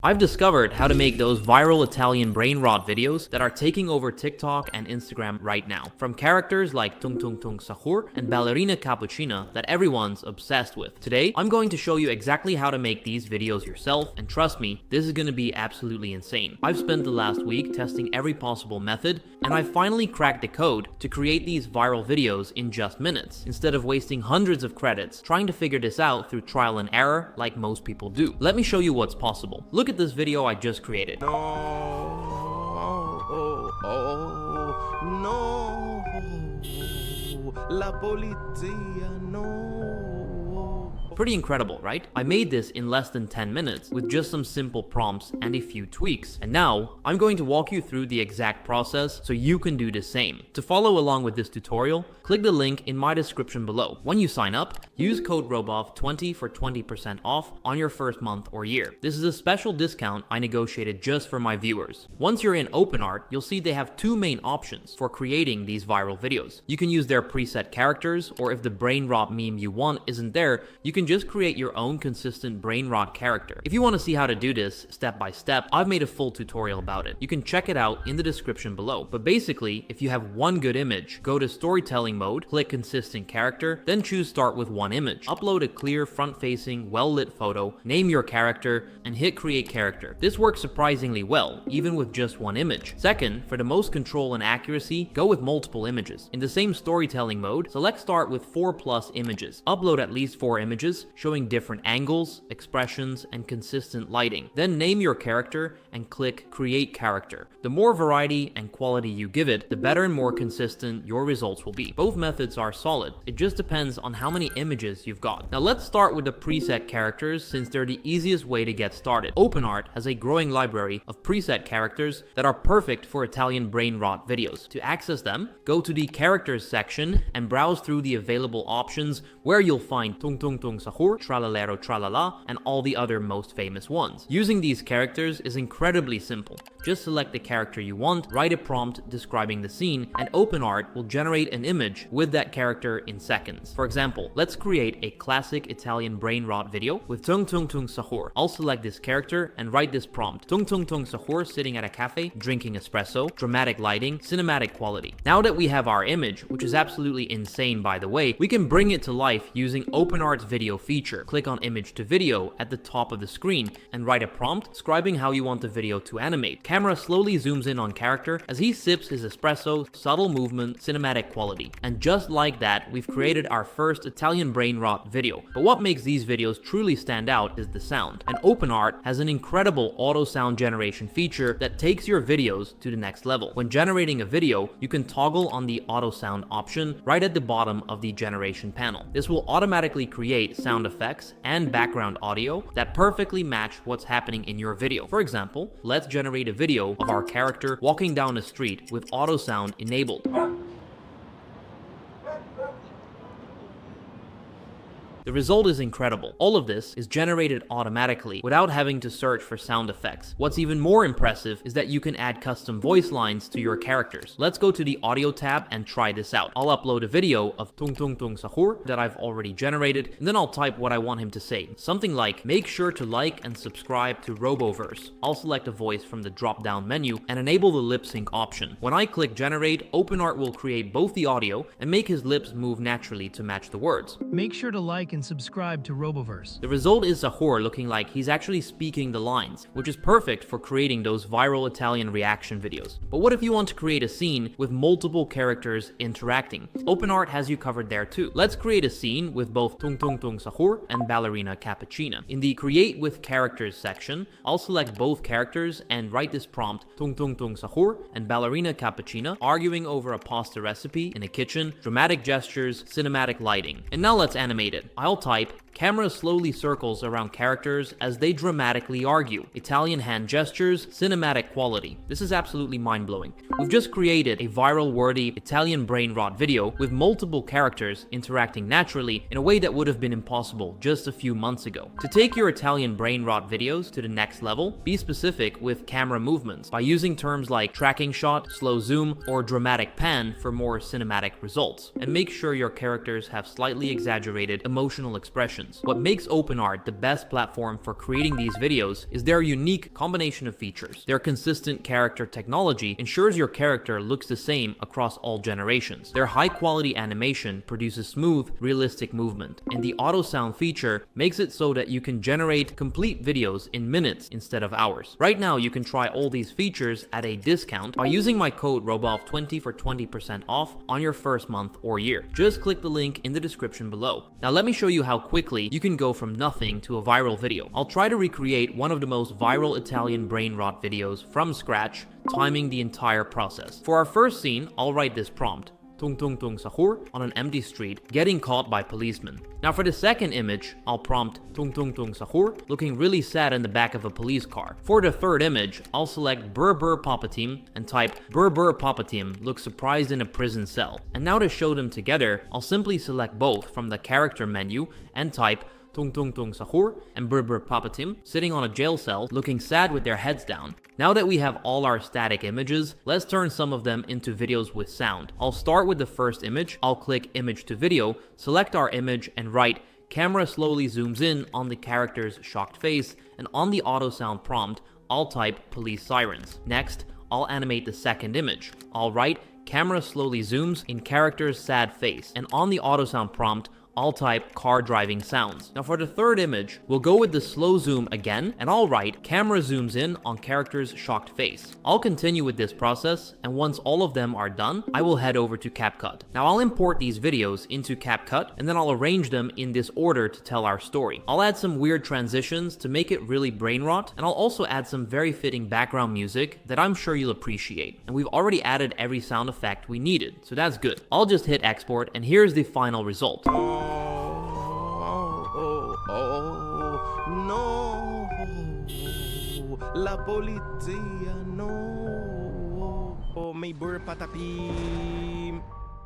I've discovered how to make those viral Italian Brainrot videos that are taking over TikTok and Instagram right now. From characters like Tung Tung Tung Sahur and ballerina cuppucina that everyone's obsessed with. Today, I'm going to show you exactly how to make these videos yourself, and trust me, this is going to be absolutely insane. I've spent the last week testing every possible method, and I finally cracked the code to create these viral videos in just minutes, instead of wasting hundreds of credits trying to figure this out through trial and error like most people do. Let me show you what's possible. Look at this video I just created. No, no, la polizia, no. Pretty incredible, right? I made this in less than 10 minutes with just some simple prompts and a few tweaks. And now, I'm going to walk you through the exact process so you can do the same. To follow along with this tutorial, click the link in my description below. When you sign up, use code ROBOV20 for 20% off on your first month or year. This is a special discount I negotiated just for my viewers. Once you're in openart, you'll see they have two main options for creating these viral videos. You can use their preset characters, or if the Brainrot meme you want isn't there, you can just create your own consistent Brainrot character. If you want to see how to do this step by step, I've made a full tutorial about it. You can check it out in the description below. But basically, if you have one good image, go to storytelling mode, click consistent character, then choose start with one image. Upload a clear front-facing, well-lit photo, name your character, and hit create character. This works surprisingly well, even with just one image. Second, for the most control and accuracy, go with multiple images. In the same storytelling mode, select start with 4+ images. Upload at least 4 images, showing different angles, expressions, and consistent lighting. Then name your character and click create character. The more variety and quality you give it, the better and more consistent your results will be. Both methods are solid. It just depends on how many images you've got. Now let's start with the preset characters, since they're the easiest way to get started. openart has a growing library of preset characters that are perfect for Italian Brainrot videos. To access them, go to the characters section and browse through the available options, where you'll find Tung Tung Tung Sahur, Tralalero Tralala, and all the other most famous ones. Using these characters is incredibly simple. Just select the character you want, write a prompt describing the scene, and openart will generate an image with that character in seconds. For example, let's create a classic Italian Brainrot video with Tung Tung Tung Sahur. I'll select this character and write this prompt. Tung Tung Tung Sahur sitting at a cafe, drinking espresso, dramatic lighting, cinematic quality. Now that we have our image, which is absolutely insane by the way, we can bring it to life using openart's video feature. Click on image to video at the top of the screen and write a prompt describing how you want the video to animate. Camera slowly zooms in on character as he sips his espresso, subtle movement, cinematic quality. And just like that, we've created our first Italian Brainrot video. But what makes these videos truly stand out is the sound. And openart has an incredible auto sound generation feature that takes your videos to the next level. When generating a video, you can toggle on the auto sound option right at the bottom of the generation panel. This will automatically create sound effects and background audio that perfectly match what's happening in your video. For example, let's generate a video of our character walking down the street with auto sound enabled. The result is incredible. All of this is generated automatically without having to search for sound effects. What's even more impressive is that you can add custom voice lines to your characters. Let's go to the audio tab and try this out. I'll upload a video of Tung Tung Tung Sahur that I've already generated, and then I'll type what I want him to say. Something like, make sure to like and subscribe to Roboverse. I'll select a voice from the drop-down menu and enable the lip sync option. When I click generate, openart will create both the audio and make his lips move naturally to match the words. Make sure to like and subscribe to Roboverse. The result is Sahur looking like he's actually speaking the lines, which is perfect for creating those viral Italian reaction videos. But what if you want to create a scene with multiple characters interacting? openart has you covered there too. Let's create a scene with both Tung Tung Tung Sahur and ballerina cuppucina. In the create with characters section, I'll select both characters and write this prompt: Tung Tung Tung Sahur and ballerina cuppucina arguing over a pasta recipe in a kitchen, dramatic gestures, cinematic lighting. And now let's animate it. I'll type, camera slowly circles around characters as they dramatically argue. Italian hand gestures, cinematic quality. This is absolutely mind-blowing. We've just created a viral worthy Italian Brainrot video with multiple characters interacting naturally in a way that would have been impossible just a few months ago. To take your Italian Brainrot videos to the next level, be specific with camera movements by using terms like tracking shot, slow zoom, or dramatic pan for more cinematic results. And make sure your characters have slightly exaggerated emotional expression generations. What makes openart the best platform for creating these videos is their unique combination of features. Their consistent character technology ensures your character looks the same across all generations. Their high-quality animation produces smooth, realistic movement, and the Autosound feature makes it so that you can generate complete videos in minutes instead of hours. Right now, you can try all these features at a discount by using my code ROBOV20 for 20% off on your first month or year. Just click the link in the description below. Now let me show you how quickly you can go from nothing to a viral video. I'll try to recreate one of the most viral Italian Brainrot videos from scratch, timing the entire process. For our first scene, I'll write this prompt: Tung Tung Tung Sahur on an empty street, getting caught by policemen. Now for the second image, I'll prompt Tung Tung Tung Sahur, looking really sad in the back of a police car. For the third image, I'll select Brr Brr Papa Team and type Brr Brr Papa Team looks surprised in a prison cell. And now to show them together, I'll simply select both from the character menu and type Tung Tung Tung Sahur and Brr Brr Papa Tim sitting on a jail cell looking sad with their heads down. Now that we have all our static images, let's turn some of them into videos with sound. I'll start with the first image. I'll click image to video, select our image and write camera slowly zooms in on the character's shocked face, and on the Autosound prompt, I'll type police sirens. Next, I'll animate the second image. I'll write camera slowly zooms in character's sad face, and on the Autosound prompt, I'll type car driving sounds. Now for the third image, we'll go with the slow zoom again, and I'll write camera zooms in on character's shocked face. I'll continue with this process, and once all of them are done, I will head over to CapCut. Now I'll import these videos into CapCut, and then I'll arrange them in this order to tell our story. I'll add some weird transitions to make it really brainrot, and I'll also add some very fitting background music that I'm sure you'll appreciate. And we've already added every sound effect we needed, so that's good. I'll just hit export, and here's the final result. No, la polizia, no. Oh, may burr patapim.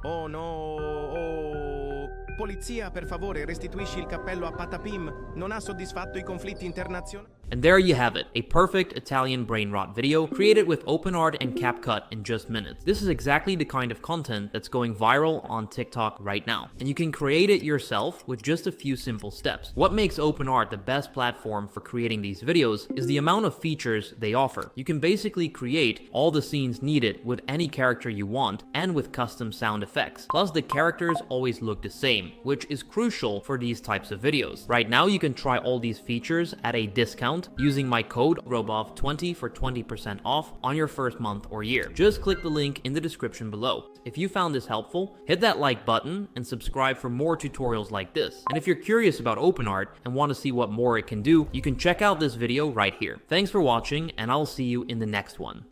Oh no, oh. Polizia, per favore, restituisci il cappello a Patapim. Non ha soddisfatto I conflitti internazionali. And there you have it, a perfect Italian brainrot video created with openart and CapCut in just minutes. This is exactly the kind of content that's going viral on TikTok right now, and you can create it yourself with just a few simple steps. What makes openart the best platform for creating these videos is the amount of features they offer. You can basically create all the scenes needed with any character you want and with custom sound effects. Plus the characters always look the same, which is crucial for these types of videos. Right now you can try all these features at a discount using my code ROBOV20 for 20% off on your first month or year. Just click the link in the description below. If you found this helpful, hit that like button and subscribe for more tutorials like this. And if you're curious about openart and want to see what more it can do, you can check out this video right here. Thanks for watching, and I'll see you in the next one.